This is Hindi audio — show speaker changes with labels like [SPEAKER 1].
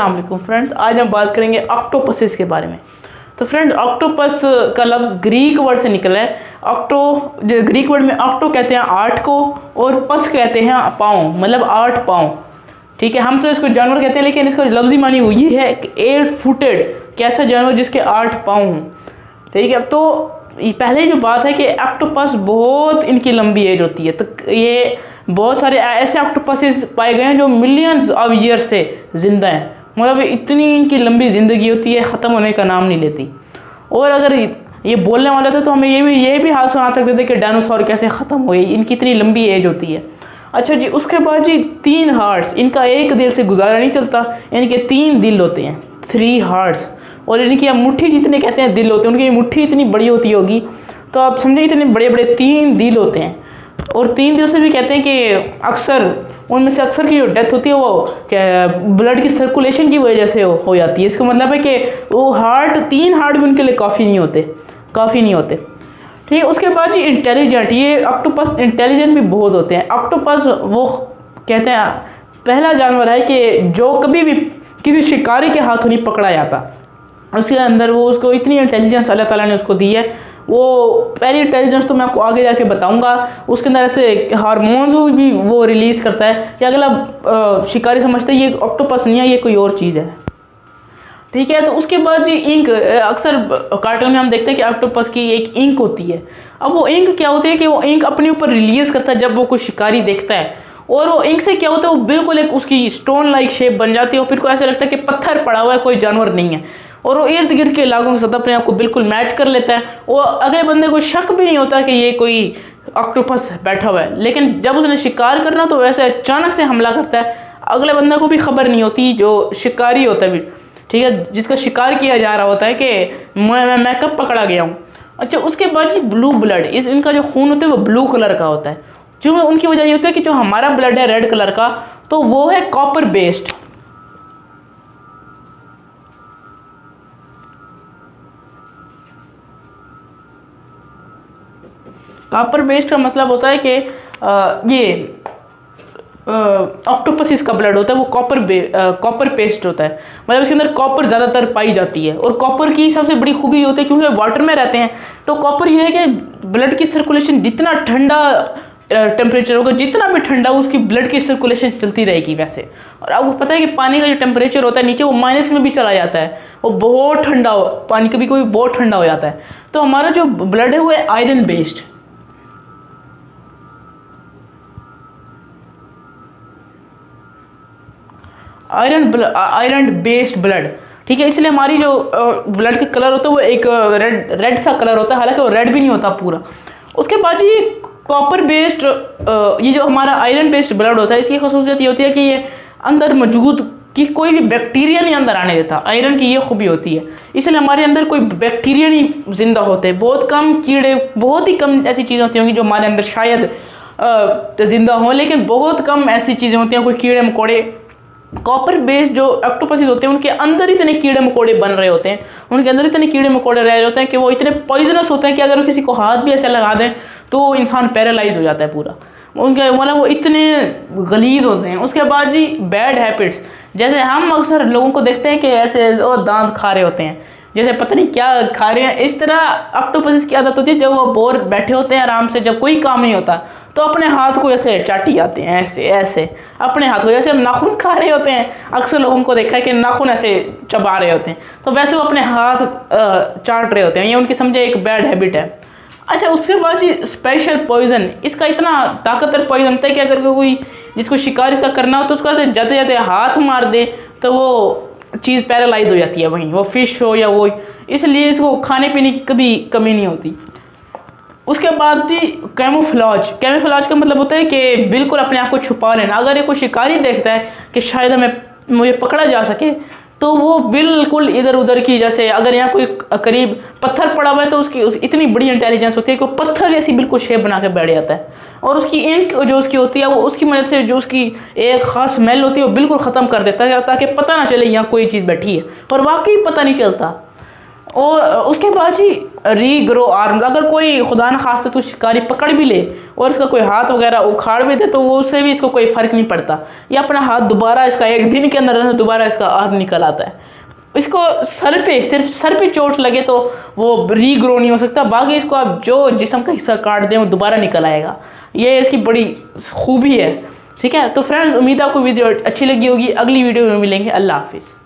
[SPEAKER 1] अस्सलाम फ्रेंड्स, आज हम बात करेंगे ऑक्टोपसेस के बारे में। तो फ्रेंड्स, ऑक्टोपस का लफ्ज़ ग्रीक वर्ड से निकला है। जो ग्रीक वर्ड में ऑक्टो कहते हैं 8 को और पस कहते हैं पाँव, मतलब 8 पाँव। ठीक है, हम तो इसको जानवर कहते हैं, लेकिन इसको लफ्ज़ी मानी हुई है 8 फुटेड, कैसा जानवर जिसके 8 पाँव हों। ठीक है, तो पहले जो बात है कि ऑक्टोपस बहुत इनकी लंबी एज होती है। तो ये बहुत सारे ऐसे ऑक्टोपसेस पाए गए हैं जो मिलियंस ऑफ ईयर से ज़िंदा हैं, मतलब इतनी इनकी लंबी ज़िंदगी होती है, ख़त्म होने का नाम नहीं लेती। और अगर ये बोलने वाले थे तो हमें ये भी हाल सुना सकते थे कि डायनासोर कैसे ख़त्म हुए, इनकी इतनी लंबी एज होती है। अच्छा जी, उसके बाद जी 3 हार्ट्स, इनका एक दिल से गुजारा नहीं चलता, इनके 3 दिल होते हैं, 3 हार्ट्स। और इनकी मुट्ठी जितने कहते हैं दिल होते हैं, उनकी मुट्ठी इतनी बड़ी होती होगी, तो आप समझे इतने बड़े बड़े 3 दिल होते हैं। और 3 दिल से भी कहते हैं कि अक्सर उनमें से अक्सर की जो डेथ होती है वो क्या ब्लड की सर्कुलेशन की वजह से हो जाती है। इसका मतलब है कि वो 3 हार्ट भी उनके लिए काफ़ी नहीं होते। ठीक है, उसके बाद जी इंटेलिजेंट, ये ऑक्टोपस इंटेलिजेंट भी बहुत होते हैं। ऑक्टोपस वो कहते हैं पहला जानवर है कि जो कभी भी किसी शिकारी के हाथों नहीं पकड़ा जाता। उसके अंदर वो उसको इतनी इंटेलिजेंस अल्लाह ताला ने उसको दी है। वो पहली इंटेलिजेंस तो मैं आपको आगे जाके बताऊंगा। उसके अंदर ऐसे हार्मोन्स भी वो रिलीज़ करता है कि अगला शिकारी समझता है ये ऑक्टोपस नहीं है, ये कोई और चीज़ है। ठीक है, तो उसके बाद जी इंक, अक्सर कार्टून में हम देखते हैं कि ऑक्टोपस की एक इंक होती है। अब वो इंक क्या होती है कि वो इंक अपने ऊपर रिलीज़ करता है जब वो कोई शिकारी देखता है, और वो इंक से क्या होता है, वो बिल्कुल एक उसकी स्टोन लाइक शेप बन जाती है, और फिर को ऐसा लगता है कि पत्थर पड़ा हुआ है, कोई जानवर नहीं है। और वो इर्द गिर्द के इलाकों के साथ अपने आप को बिल्कुल मैच कर लेता है। वो अगले बंदे को शक भी नहीं होता कि ये कोई ऑक्टोपस बैठा हुआ है। लेकिन जब उसने शिकार करना तो वैसे अचानक से हमला करता है, अगले बंदे को भी खबर नहीं होती, जो शिकारी होता है, ठीक है, जिसका शिकार किया जा रहा होता है, कि मैं कब पकड़ा गया हूँ। अच्छा, उसके बाद जी ब्लू ब्लड, इनका जो खून होता है वो ब्लू कलर का होता है। जो उनकी वजह ये होती है कि जो हमारा ब्लड है रेड कलर का, तो वो है कॉपर बेस्ड। कॉपर बेस्ड का मतलब होता है कि ये ऑक्टोपस का ब्लड होता है वो कॉपर पेस्ट होता है, मतलब इसके अंदर कॉपर ज़्यादातर पाई जाती है। और कॉपर की सबसे बड़ी खूबी होती है क्योंकि वाटर में रहते हैं, तो कॉपर ये है कि ब्लड की सर्कुलेशन जितना ठंडा टेम्परेचर होगा, जितना भी ठंडा उसकी ब्लड की सर्कुलेशन चलती रहेगी वैसे। और आपको पता है कि पानी का जो टेम्परेचर होता है नीचे वो माइनस में भी चला जाता है, वो बहुत ठंडा पानी कभी कभी बहुत ठंडा हो जाता है। तो हमारा जो ब्लड है वो है iron based. Iron based blood, ठीक है, इसलिए हमारी जो ब्लड का कलर होता है वो एक रेड सा कलर होता है, हालांकि वो रेड भी नहीं होता पूरा। उसके बाद ये कॉपर बेस्ड, ये जो हमारा आयरन बेस्ड ब्लड होता है, इसकी खासियत ये होती है कि ये अंदर मौजूद कि कोई भी बैक्टीरिया नहीं अंदर आने देता। आयरन की ये खूबी होती है, इसलिए हमारे अंदर कोई बैक्टीरिया नहीं जिंदा होते। बहुत कम कीड़े, बहुत ही कम ऐसी चीज़ें होती होंगी जो हमारे अंदर शायद जिंदा हों, लेकिन बहुत कम ऐसी चीज़ें होती हैं, कोई कीड़े मकोड़े। कॉपर बेस्ड जो ऑक्टोपसेस होते हैं उनके अंदर इतने कीड़े मकोड़े बन रहे होते हैं, उनके अंदर इतने कीड़े मकोड़े रह रहे होते हैं कि वो इतने पॉइजनस होते हैं कि अगर किसी को हाथ भी ऐसे लगा दें तो इंसान पैरालाइज हो जाता है पूरा। उनके मतलब वो इतने गलीज होते हैं। उसके बाद जी बैड हैबिट्स, जैसे हम अक्सर लोगों को देखते हैं कि ऐसे वो दांत खा रहे होते हैं, जैसे पता नहीं क्या खा रहे हैं, इस तरह ऑक्टोपस की आदत होती है। जब वो बोर बैठे होते हैं आराम से, जब कोई काम नहीं होता, तो अपने हाथ को ऐसे चाटी जाते हैं, ऐसे अपने हाथ को, जैसे हम नाखून खा रहे होते हैं, अक्सर लोगों को देखा है कि नाखून ऐसे चबा रहे होते हैं, तो वैसे वो अपने हाथ चाट रहे होते हैं। ये उनकी समझे एक बैड हैबिट है। अच्छा, उसके बाद जी स्पेशल पॉइजन, इसका इतना ताकतवर पॉइजन होता है कि अगर कोई जिसको शिकार इसका करना हो तो उसको ऐसे जाते जाते हाथ मार दे तो वो चीज़ पैरालाइज हो जाती है, वहीं वो फिश हो या वो, इसलिए इसको खाने पीने की कभी कमी नहीं होती। उसके बाद जी कैमोफ्लेज का मतलब होता है कि बिल्कुल अपने आप को छुपा लेना। अगर ये कोई शिकारी देखता है कि शायद मुझे पकड़ा जा सके, तो वो बिल्कुल इधर उधर की, जैसे अगर यहाँ कोई करीब पत्थर पड़ा हुआ है तो उसकी इतनी बड़ी इंटेलिजेंस होती है कि वो पत्थर जैसी बिल्कुल शेप बना के बैठ जाता है। और उसकी इंक जो उसकी होती है वो उसकी मदद से जो उसकी एक ख़ास स्मेल होती है वो बिल्कुल ख़त्म कर देता है, ताकि पता ना चले यहाँ कोई चीज़ बैठी है, पर वाकई पता नहीं चलता। और उसके बाद जी रीग्रो आर्म, अगर कोई खुदा न खास्ता तो शिकारी पकड़ भी ले और इसका कोई हाथ वगैरह उखाड़ भी दे तो वो उससे भी इसको कोई फ़र्क नहीं पड़ता। ये अपना हाथ दोबारा इसका एक दिन के अंदर दोबारा इसका आर्म निकल आता है। इसको सर पे, सिर्फ सर पे चोट लगे तो वो रीग्रो नहीं हो सकता, बाकी इसको आप जो जिस्म का हिस्सा काट दें वो दोबारा निकल आएगा। ये इसकी बड़ी खूबी है। ठीक है, तो फ्रेंड्स उम्मीद है आपको वीडियो अच्छी लगी होगी। अगली वीडियो में मिलेंगे। अल्लाह हाफिज़।